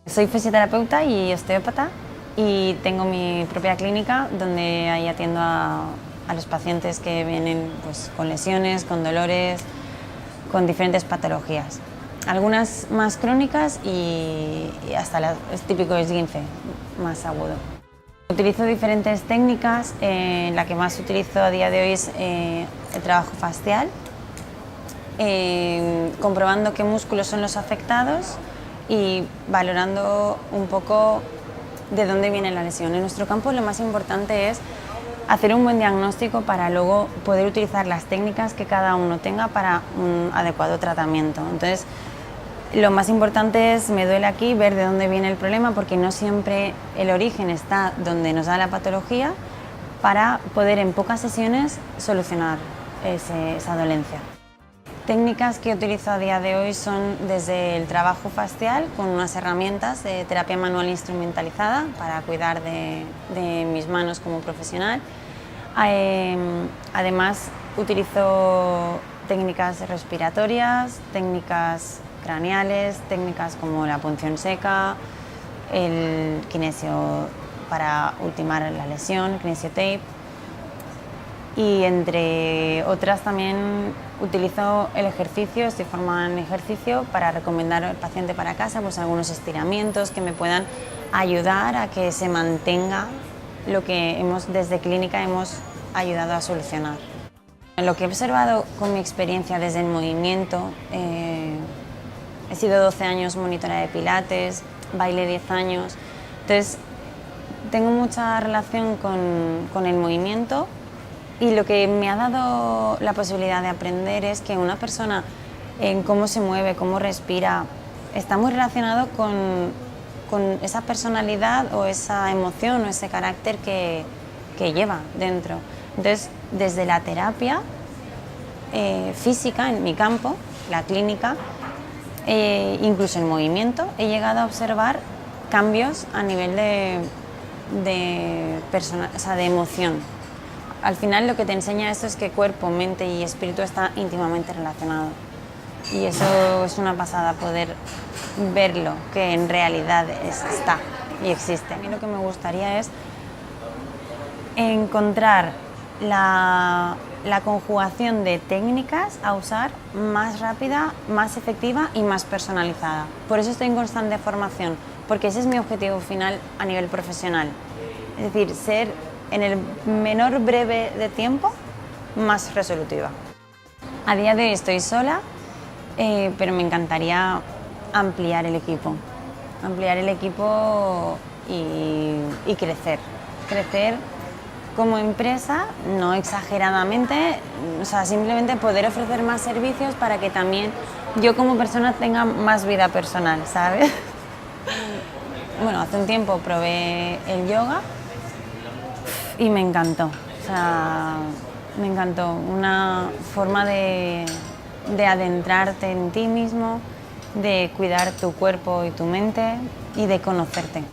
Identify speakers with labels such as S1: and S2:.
S1: Soy fisioterapeuta y osteópata y tengo mi propia clínica donde ahí atiendo a los pacientes que vienen pues, con lesiones, con dolores, con diferentes patologías. Algunas más crónicas y hasta el típico esguince más agudo. Utilizo diferentes técnicas, la que más utilizo a día de hoy es el trabajo facial, comprobando qué músculos son los afectados y valorando un poco de dónde viene la lesión. En nuestro campo lo más importante es hacer un buen diagnóstico para luego poder utilizar las técnicas que cada uno tenga para un adecuado tratamiento. Entonces, lo más importante es, me duele aquí, ver de dónde viene el problema, porque no siempre el origen está donde nos da la patología, para poder en pocas sesiones solucionar esa dolencia. Técnicas que utilizo a día de hoy son desde el trabajo facial con unas herramientas de terapia manual instrumentalizada para cuidar de mis manos como profesional. Además utilizo técnicas respiratorias, técnicas craneales, técnicas como la punción seca, el kinesio para ultimar la lesión, kinesio tape. Y entre otras también utilizo el ejercicio, estoy formada en ejercicio para recomendar al paciente para casa pues algunos estiramientos que me puedan ayudar a que se mantenga lo que desde clínica hemos ayudado a solucionar. Lo que he observado con mi experiencia desde el movimiento, he sido 12 años monitora de pilates, bailé 10 años, entonces tengo mucha relación con el movimiento. Y lo que me ha dado la posibilidad de aprender es que una persona en cómo se mueve, cómo respira, está muy relacionado con esa personalidad o esa emoción o ese carácter que lleva dentro. Entonces, desde la terapia física en mi campo, la clínica, incluso el movimiento, he llegado a observar cambios a nivel de emoción. Al final lo que te enseña esto es que cuerpo, mente y espíritu está íntimamente relacionado. Y eso es una pasada poder verlo, que en realidad está y existe. A mí lo que me gustaría es encontrar la conjugación de técnicas a usar más rápida, más efectiva y más personalizada. Por eso estoy en constante formación, porque ese es mi objetivo final a nivel profesional. Es decir, ser en el menor breve de tiempo, más resolutiva. A día de hoy estoy sola, pero me encantaría ampliar el equipo. Ampliar el equipo y crecer. Crecer como empresa, no exageradamente, o sea, simplemente poder ofrecer más servicios para que también yo como persona tenga más vida personal, ¿sabes? Bueno, hace un tiempo probé el yoga y me encantó, o sea, me encantó, una forma de adentrarte en ti mismo, de cuidar tu cuerpo y tu mente y de conocerte.